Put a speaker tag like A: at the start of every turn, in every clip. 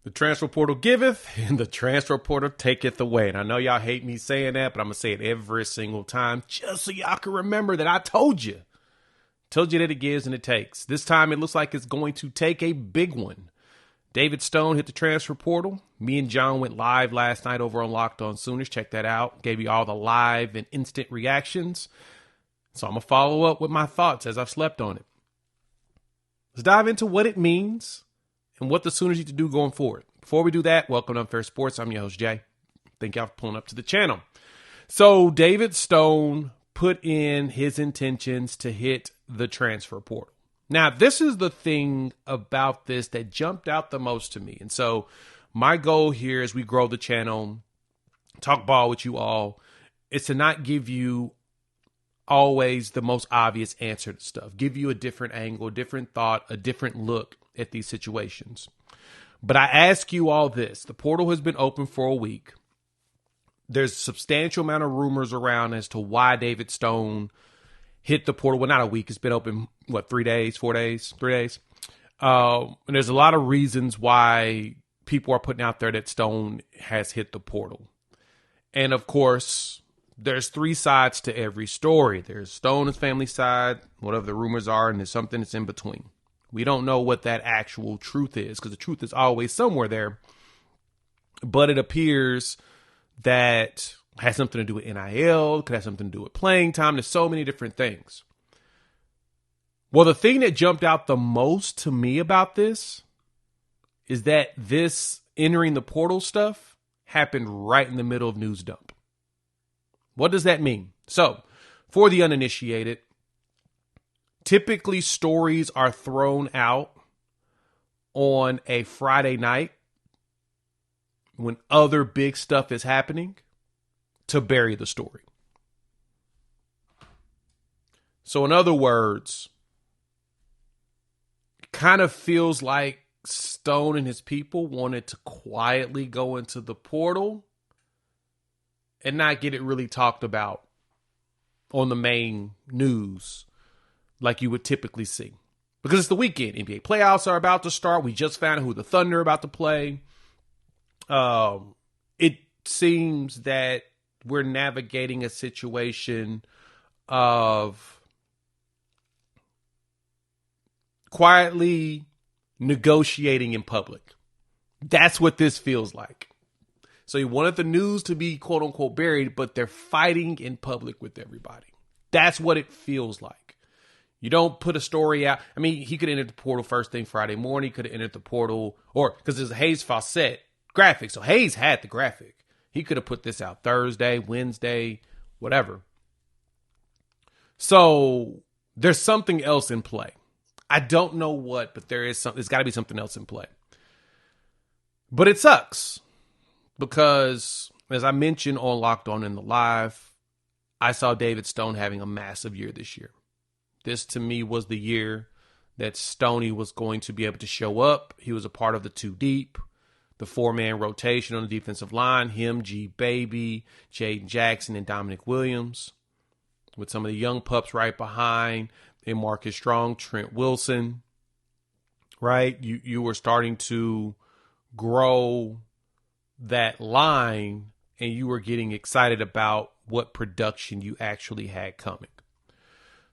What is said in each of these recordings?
A: The transfer portal giveth and the transfer portal taketh away. And I know y'all hate me saying that, but I'm going to say it every single time just so y'all can remember that I told you. Told you that it gives and it takes. This time it looks like it's going to take a big one. David Stone hit the transfer portal. Me and John went live last night over on Locked On Sooners. Check that out. Gave you all the live and instant reactions. So I'm going to follow up with my thoughts as I've slept on it. Let's dive into what it means and what the Sooners need to do going forward. Before we do that, welcome to Unfair Sports. I'm your host, Jay. Thank y'all for pulling up to the channel. So David Stone put in his intentions to hit the transfer portal. Now, this is the thing about this that jumped out the most to me. And so my goal here as we grow the channel, talk ball with you all, is to not give you always the most obvious answer to stuff. Give you a different angle, a different thought, a different look at these situations. But I ask you all this. The portal has been open for a week. There's a substantial amount of rumors around as to why David Stone hit the portal. Well, not a week. It's been open, 3 days, 4 days, 3 days. And there's a lot of reasons why people are putting out there that Stone has hit the portal. And, of course, there's 3 sides to every story. There's Stone and his family side, whatever the rumors are, and there's something that's in between. We don't know what that actual truth is because the truth is always somewhere there. But it appears that has something to do with NIL, could have something to do with playing time. There's so many different things. Well, the thing that jumped out the most to me about this is that this entering the portal stuff happened right in the middle of news dump. What does that mean? So, for the uninitiated, typically stories are thrown out on a Friday night when other big stuff is happening to bury the story. So in other words, it kind of feels like Stone and his people wanted to quietly go into the portal and not get it really talked about on the main news like you would typically see. Because it's the weekend. NBA playoffs are about to start. We just found out who the Thunder are about to play. It seems that we're navigating a situation of quietly negotiating in public. That's what this feels like. So you wanted the news to be quote unquote buried, but they're fighting in public with everybody. That's what it feels like. You don't put a story out. I mean, he could enter the portal first thing Friday morning. He could have entered the portal, or because there's a Hayes Fawcett graphic. So Hayes had the graphic. He could have put this out Thursday, Wednesday, whatever. So there's something else in play. I don't know what, but there's got to be something else in play. But it sucks because, as I mentioned on Locked On in the live, I saw David Stone having a massive year this year. This, to me, was the year that Stoney was going to be able to show up. He was a part of the 2 deep, the 4-man rotation on the defensive line, him, G Baby, Jaden Jackson, and Dominic Williams, with some of the young pups right behind, and Marcus Strong, Trent Wilson, right? You were starting to grow that line, and you were getting excited about what production you actually had coming.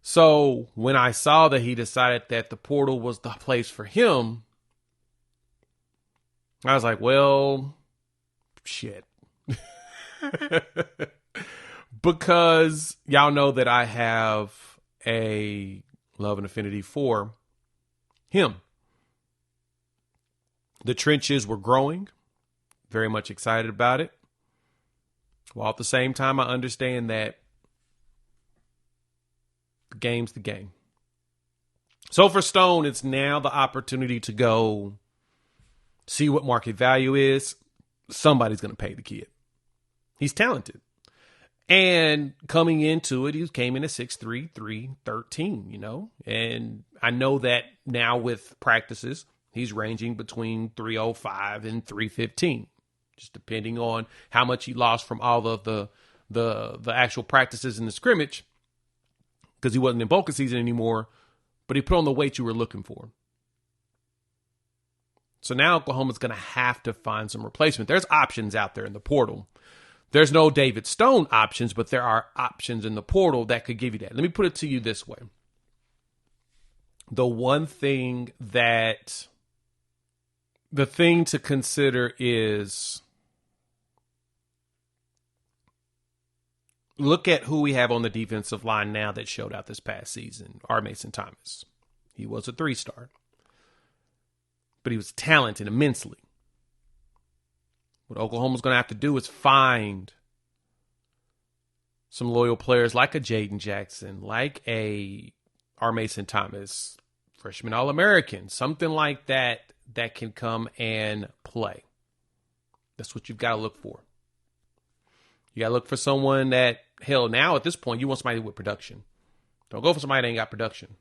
A: So when I saw that he decided that the portal was the place for him, I was like, well, shit. Because y'all know that I have a love and affinity for him. The trenches were growing. Very much excited about it. While at the same time, I understand that the game's the game. So for Stone, it's now the opportunity to go see what market value is. Somebody's going to pay the kid. He's talented. And coming into it, he came in at 6'3", 313, you know. And I know that now with practices, he's ranging between 305 and 315, just depending on how much he lost from all of the actual practices in the scrimmage, because he wasn't in Boca season anymore, but he put on the weight you were looking for. So now Oklahoma's going to have to find some replacement. There's options out there in the portal. There's no David Stone options, but there are options in the portal that could give you that. Let me put it to you this way. The thing to consider is look at who we have on the defensive line now that showed out this past season. R. Mason Thomas. He was a 3-star. But he was talented immensely. What Oklahoma's going to have to do is find some loyal players like a Jaden Jackson, like a R. Mason Thomas, freshman All-American, something like that that can come and play. That's what you've got to look for. You got to look for someone that, hell, now at this point, you want somebody with production. Don't go for somebody that ain't got production.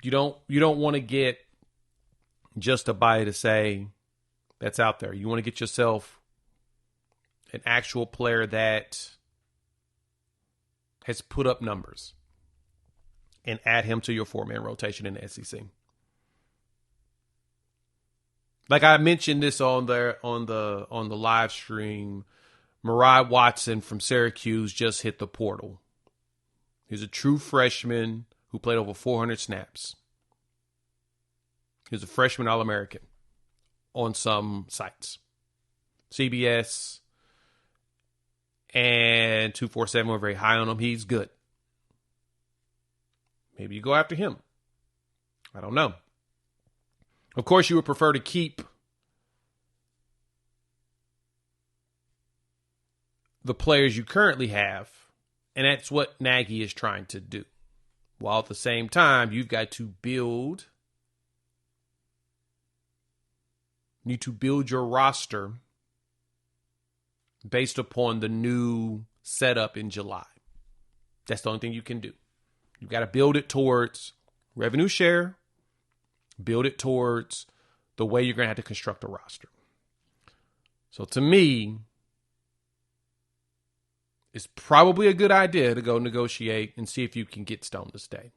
A: You don't want to get just a body to say that's out there. You want to get yourself an actual player that has put up numbers and add him to your 4-man rotation in the SEC. Like I mentioned this on the live stream, Murad Watson from Syracuse just hit the portal. He's a true freshman who played over 400 snaps. He was a freshman All-American on some sites. CBS and 247 were very high on him. He's good. Maybe you go after him. I don't know. Of course, you would prefer to keep the players you currently have, and that's what Nagy is trying to do. While at the same time, you've got to build your roster based upon the new setup in July. That's the only thing you can do. You've got to build it towards revenue share, build it towards the way you're going to have to construct a roster. So to me, it's probably a good idea to go negotiate and see if you can get Stone to stay.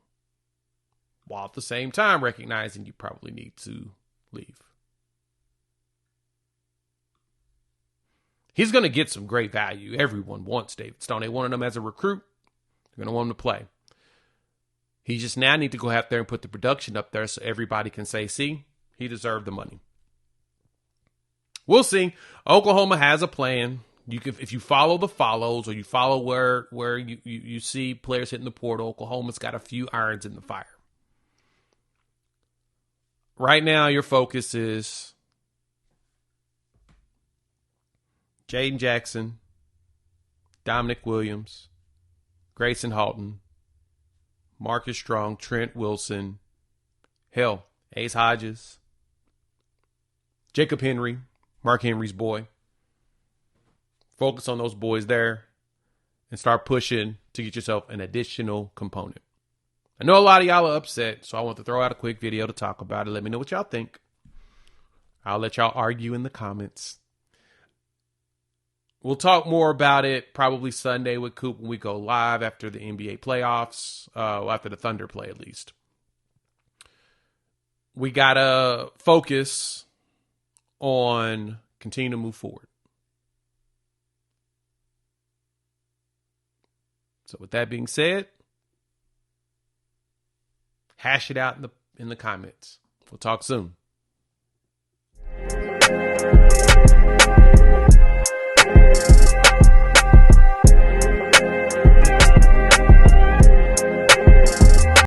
A: While at the same time recognizing you probably need to leave. He's going to get some great value. Everyone wants David Stone. They wanted him as a recruit. They're going to want him to play. He just now need to go out there and put the production up there so everybody can say, see, he deserved the money. We'll see. Oklahoma has a plan. You can, if you follow the follows or you follow where you see players hitting the portal, Oklahoma's got a few irons in the fire. Right now, your focus is Jaden Jackson, Dominic Williams, Grayson Halton, Marcus Strong, Trent Wilson, hell, Ace Hodges, Jacob Henry, Mark Henry's boy. Focus on those boys there and start pushing to get yourself an additional component. I know a lot of y'all are upset, so I want to throw out a quick video to talk about it. Let me know what y'all think. I'll let y'all argue in the comments. We'll talk more about it probably Sunday with Coop when we go live after the NBA playoffs, after the Thunder play at least. We got to focus on continuing to move forward. So with that being said, hash it out in the comments. We'll talk soon.